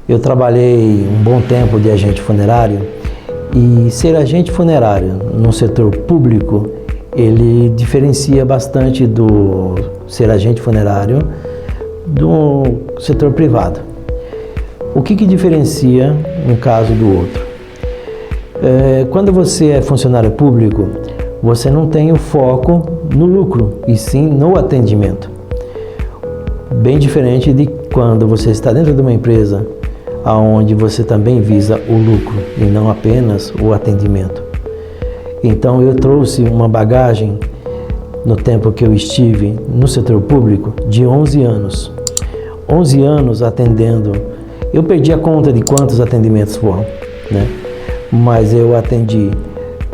Eu trabalhei um bom tempo de agente funerário e ser agente funerário no setor público, ele diferencia bastante do ser agente funerário do setor privado. O que diferencia um caso do outro? Quando você é funcionário público, você não tem o foco no lucro, e sim no atendimento. Bem diferente de quando você está dentro de uma empresa onde você também visa o lucro e não apenas o atendimento. Então eu trouxe uma bagagem no tempo que eu estive no setor público de 11 anos. 11 anos atendendo, eu perdi a conta de quantos atendimentos foram, né? Mas eu atendi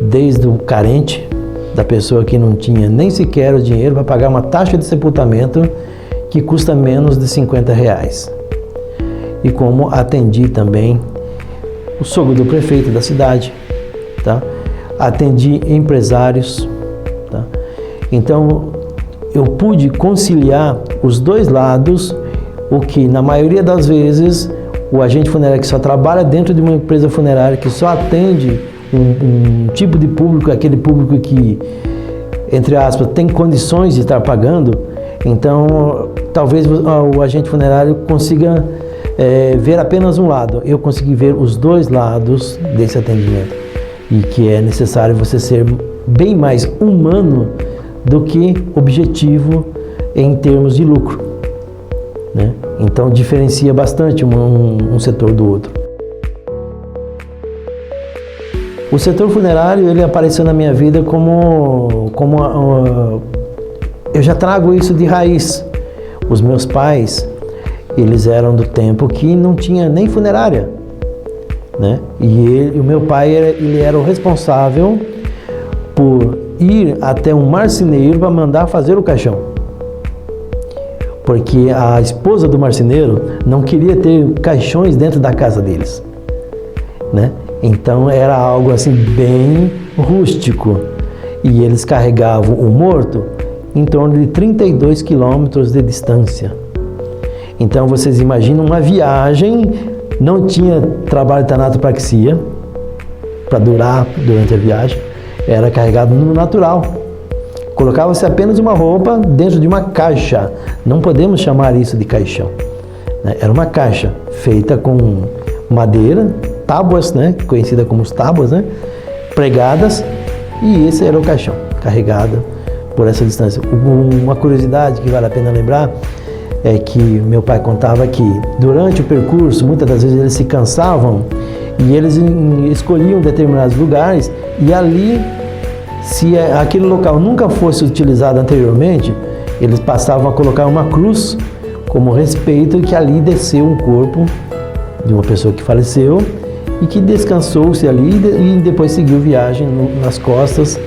desde o carente, da pessoa que não tinha nem sequer o dinheiro para pagar uma taxa de sepultamento que custa menos de R$50. E como atendi também o sogro do prefeito da cidade, tá? Atendi empresários, tá? Então eu pude conciliar os dois lados, o que na maioria das vezes o agente funerário que só trabalha dentro de uma empresa funerária, que só atende um tipo de público, aquele público que, entre aspas, tem condições de estar pagando, então talvez o agente funerário consiga ver apenas um lado. Eu consegui ver os dois lados desse atendimento, e que é necessário você ser bem mais humano do que objetivo em termos de lucro, né? Então diferencia bastante um setor do outro. O setor funerário, ele apareceu na minha vida como eu já trago isso de raiz. Os meus pais, eles eram do tempo que não tinha nem funerária, né? E o meu pai, ele era o responsável por ir até um marceneiro para mandar fazer o caixão. Porque a esposa do marceneiro não queria ter caixões dentro da casa deles, né? Então era algo assim bem rústico. E eles carregavam o morto em torno de 32 quilômetros de distância. Então vocês imaginam uma viagem, não tinha trabalho de tanatopraxia para durar durante a viagem, era carregado no natural. Colocava-se apenas uma roupa dentro de uma caixa. Não podemos chamar isso de caixão, né? Era uma caixa feita com madeira, tábuas, né? Conhecida como as tábuas, né? Pregadas, e esse era o caixão, carregado por essa distância. Uma curiosidade que vale a pena lembrar é que meu pai contava que durante o percurso, muitas das vezes eles se cansavam e eles escolhiam determinados lugares, e ali, se aquele local nunca fosse utilizado anteriormente, eles passavam a colocar uma cruz como respeito, que ali desceu um corpo de uma pessoa que faleceu e que descansou-se ali e depois seguiu viagem nas costas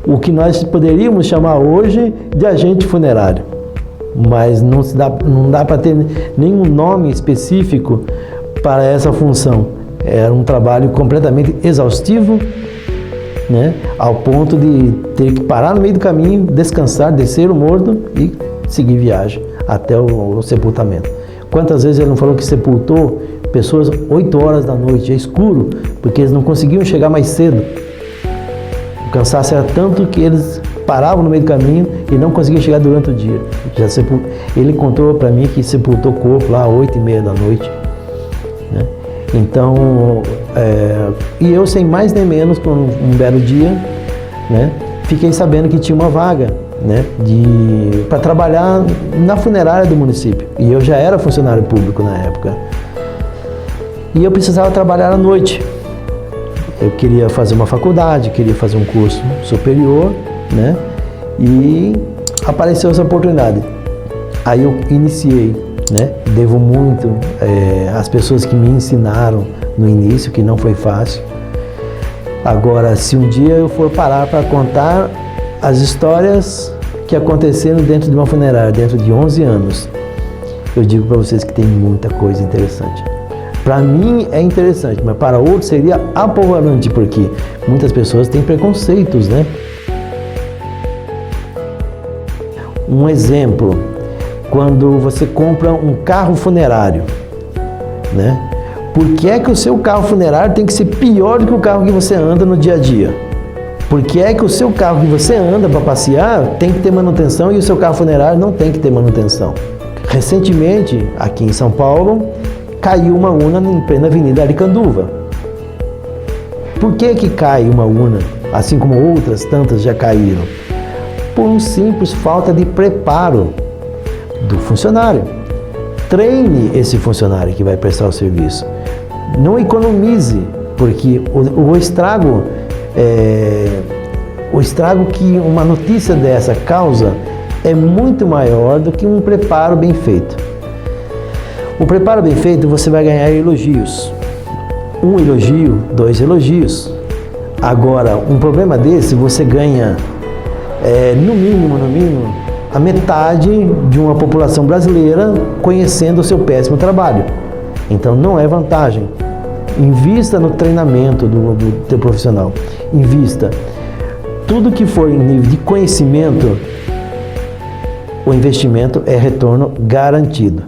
o que nós poderíamos chamar hoje de agente funerário. Mas não dá para ter nenhum nome específico para essa função. Era um trabalho completamente exaustivo, né? Ao ponto de ter que parar no meio do caminho, descansar, descer o morto e seguir viagem até o sepultamento. Quantas vezes ele não falou que sepultou pessoas 8 horas da noite, é escuro, porque eles não conseguiam chegar mais cedo. O cansaço era tanto que eles paravam no meio do caminho e não conseguiam chegar durante o dia. Ele contou para mim que sepultou o corpo lá às 8h30 da noite, né? Então, e eu, sem mais nem menos, por um belo dia, né, fiquei sabendo que tinha uma vaga, né, para trabalhar na funerária do município. E eu já era funcionário público na época. E eu precisava trabalhar à noite. Eu queria fazer uma faculdade, queria fazer um curso superior, né, e apareceu essa oportunidade. Aí eu iniciei, né, devo muito às pessoas que me ensinaram no início, que não foi fácil. Agora, se um dia eu for parar para contar as histórias que aconteceram dentro de uma funerária, dentro de 11 anos, eu digo para vocês que tem muita coisa interessante. Para mim é interessante, mas para outros seria apavorante, porque muitas pessoas têm preconceitos, né? Um exemplo, quando você compra um carro funerário, né? Por que é que o seu carro funerário tem que ser pior do que o carro que você anda no dia a dia? Por que é que o seu carro que você anda para passear tem que ter manutenção e o seu carro funerário não tem que ter manutenção? Recentemente, aqui em São Paulo, caiu uma urna em plena Avenida Aricanduva. Por que que cai uma urna, assim como outras tantas já caíram? Por um simples falta de preparo do funcionário. Treine esse funcionário que vai prestar o serviço. Não economize, porque o estrago que uma notícia dessa causa é muito maior do que um preparo bem feito. O preparo bem feito, você vai ganhar elogios. Um elogio, 2 elogios. Agora, um problema desse, você ganha, no mínimo, a metade de uma população brasileira conhecendo o seu péssimo trabalho. Então, não é vantagem. Invista no treinamento do teu profissional. Invista. Tudo que for em nível de conhecimento, o investimento é retorno garantido.